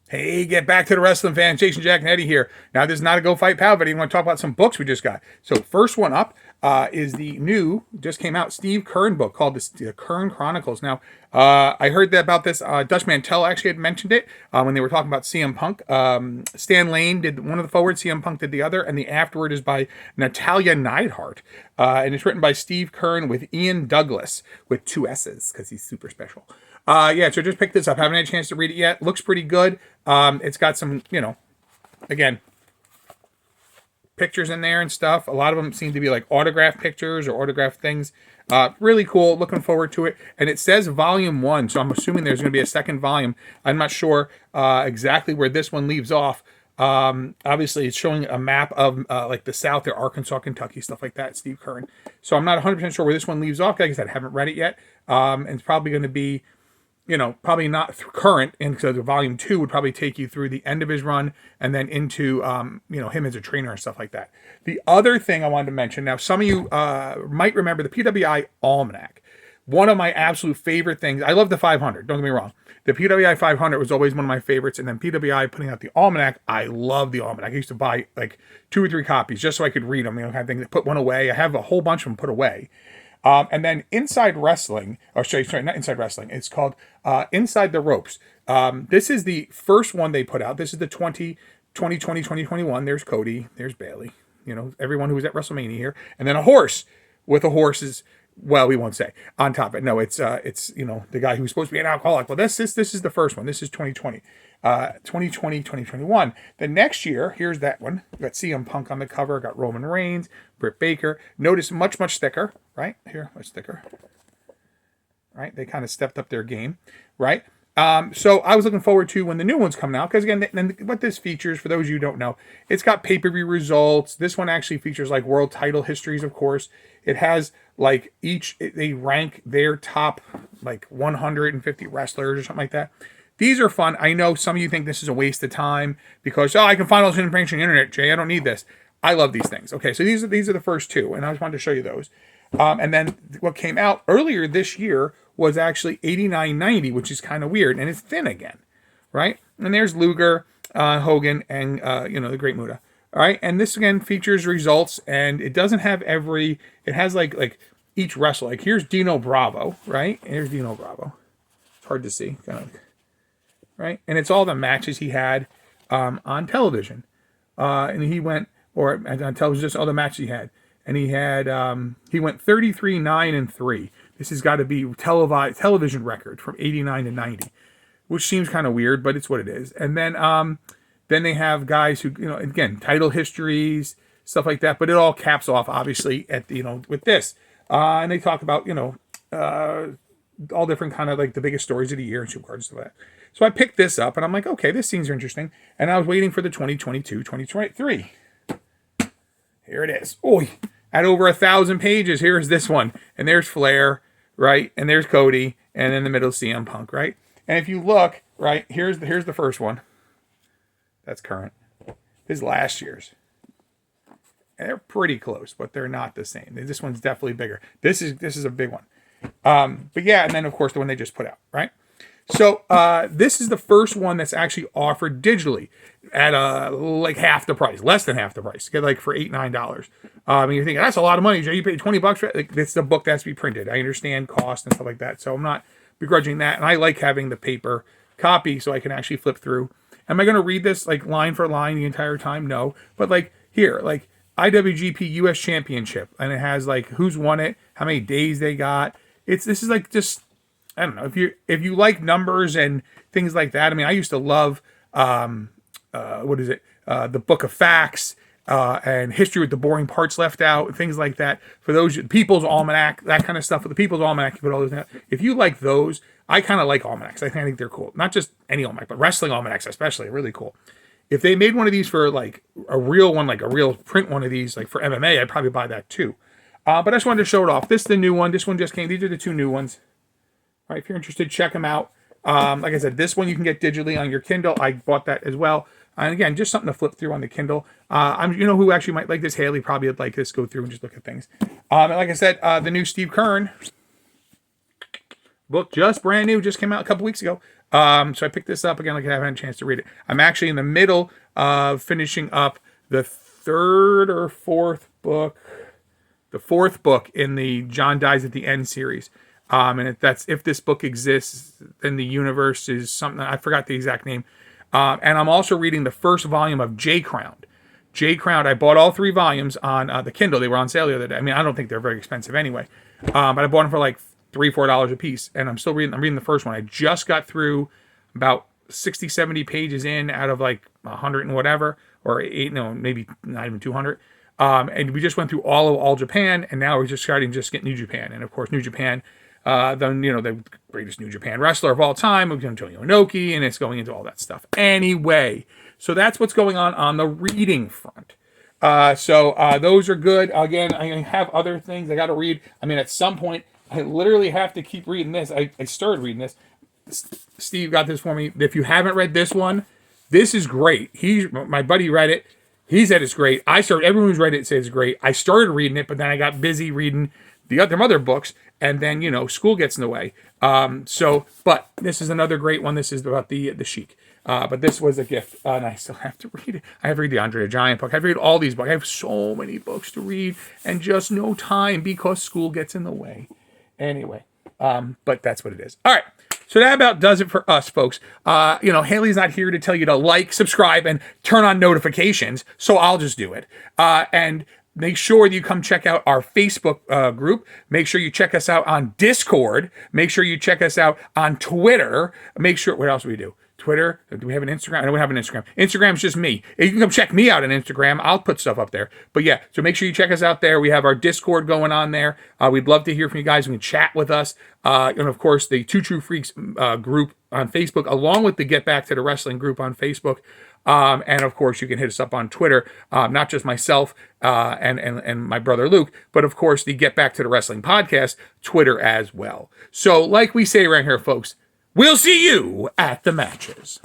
Hey, get back to the wrestling fans. Jason, Jack, and Eddie here. Now, this is not a Go Fight Pal video. I want to talk about some books we just got. So, first one up is the new, just came out, Steve Kern book called the Kern Chronicles. Now, I heard that about this. Dutch Mantel actually had mentioned it when they were talking about CM Punk. Stan Lane did one of the forwards, CM Punk did the other, and the afterword is by Natalia Neidhart. And it's written by Steve Kern with Ian Douglas with 2 S's because he's super special. Yeah, so just picked this up. Haven't had a chance to read it yet. Looks pretty good. It's got some, again, pictures in there and stuff. A lot of them seem to be like autograph pictures or autograph things. Really cool. Looking forward to it. And it says volume 1, so I'm assuming there's going to be a second volume. I'm not sure exactly where this one leaves off. Obviously, it's showing a map of like the South, there, Arkansas, Kentucky, stuff like that, Steve Kern. So I'm not 100% sure where this one leaves off. Like I said, I haven't read it yet. And it's probably going to be, probably not current, and so the volume 2 would probably take you through the end of his run and then into, him as a trainer and stuff like that. The other thing I wanted to mention, now some of you might remember the PWI Almanac. One of my absolute favorite things, I love the 500, don't get me wrong. The PWI 500 was always one of my favorites, and then PWI putting out the Almanac, I love the Almanac. I used to buy like 2 or 3 copies just so I could read them, kind of thing. Put one away. I have a whole bunch of them put away. And then Inside Wrestling, sorry, not Inside Wrestling, it's called Inside the Ropes. This is the first one they put out. This is the 2020-2021. There's Cody, there's Bailey, everyone who was at WrestleMania here. And then a horse with a horse's, well, we won't say, on top of it. No, it's the guy who's supposed to be an alcoholic. Well, this is the first one. This is 2020. 2020-2021. The next year, here's that one. We got CM Punk on the cover. Got Roman Reigns, Britt Baker. Notice much thicker, right? Here, much thicker. Right? They kind of stepped up their game, right? So I was looking forward to when the new one's coming out, because again, what this features, for those of you who don't know, it's got pay-per-view results. This one actually features like world title histories, of course. It has like they rank their top like 150 wrestlers or something like that. These are fun. I know some of you think this is a waste of time because, I can find all this information on the internet, Jay. I don't need this. I love these things. Okay, so these are the first 2, and I just wanted to show you those. And then what came out earlier this year was actually $89.90, which is kind of weird, and it's thin again, right? And there's Luger, Hogan, and the Great Muta. All right, and this again features results, and it doesn't have it has like each wrestler. Like here's Dino Bravo, right? And here's Dino Bravo. It's hard to see, kind of. Right, and it's all the matches he had on television, and he went on television, just all the matches he had, and he went 33-9-3. This has got to be television record from 89 to 90, which seems kind of weird, but it's what it is. And then they have guys who again title histories, stuff like that, but it all caps off obviously at with this, and they talk about all different kind of like the biggest stories of the year and supercards and stuff like that. So I picked this up and I'm like, okay, this seems interesting. And I was waiting for the 2022-2023. Here it is. Oh, at over 1,000 pages. Here's this one. And there's Flair, right? And there's Cody. And in the middle, CM Punk, right? And if you look, right, here's the first one. That's current. This is last year's. And they're pretty close, but they're not the same. This one's definitely bigger. This is a big one. But yeah, and then of course the one they just put out, right? So this is the first one that's actually offered digitally at like half the price, less than half the price. Get like for $8-9. And you're thinking that's a lot of money, Jay. You paid $20 for it. Like, it's the book that has to be printed. I understand cost and stuff like that, so I'm not begrudging that. And I like having the paper copy so I can actually flip through. Am I going to read this like line for line the entire time? No, but like here, like IWGP US Championship, and it has like who's won it, how many days they got. This is like just. I don't know if you like numbers and things like that. I mean, I used to love the Book of Facts and History with the Boring Parts Left Out, things like that. For those People's Almanac, that kind of stuff. For the People's Almanac, you put all those in. If you like those, I kind of like almanacs. I think they're cool. Not just any almanac, but wrestling almanacs especially are really cool. If they made one of these for like a real one, like a real print one of these, like for MMA, I'd probably buy that too. But I just wanted to show it off. This is the new one. This one just came. These are the 2 new ones. All right, if you're interested, check them out. Like I said, this one you can get digitally on your Kindle. I bought that as well. And again, just something to flip through on the Kindle. Who actually might like this? Haley probably would like this. Go through and just look at things. And like I said, the new Steve Kern book, just brand new, just came out a couple weeks ago. So I picked this up again, like I haven't had a chance to read it. I'm actually in the middle of finishing up the third or fourth book, the fourth book in the John Dies at the End series. And that's if this book exists, then the universe is something. I forgot the exact name. And I'm also reading the first volume of J Crowned. J Crowned. I bought all 3 volumes on the Kindle. They were on sale the other day. I mean, I don't think they're very expensive anyway. But I bought them for like $3-4 a piece, and I'm still reading. I'm reading the first one. I just got through about 60-70 pages in out of like 100 and whatever, or 8, no, maybe not even 200. And we just went through all Japan, and now we're just starting to just get New Japan. And of course, New Japan, the greatest New Japan wrestler of all time, Antonio Inoki, and it's going into all that stuff. Anyway, so that's what's going on the reading front. So those are good. Again, I have other things I got to read. I mean, at some point, I literally have to keep reading this. I started reading this. Steve got this for me. If you haven't read this one, this is great. My buddy read it. He said it's great. Everyone who's read it says it's great. I started reading it, but then I got busy reading the other books, and then school gets in the way. But this is another great one. This is about the Sheik. But this was a gift, and I still have to read it. I have to read the Andre the Giant book. I have to read all these books. I have so many books to read, and just no time because school gets in the way. Anyway, but that's what it is. All right. So that about does it for us, folks. Haley's not here to tell you to like, subscribe, and turn on notifications, so I'll just do it. And make sure that you come check out our Facebook group. Make sure you check us out on Discord. Make sure you check us out on Twitter. What else do we do? Twitter. Do we have an Instagram? I don't have an Instagram. Instagram's just me. You can come check me out on Instagram. I'll put stuff up there. But yeah, so make sure you check us out there. We have our Discord going on there. We'd love to hear from you guys. You can chat with us. And of course, the Two True Freaks group on Facebook, along with the Get Back to the Wrestling group on Facebook. And of course, you can hit us up on Twitter, not just myself and my brother Luke, but of course, the Get Back to the Wrestling podcast, Twitter as well. So like we say around here, folks, we'll see you at the matches.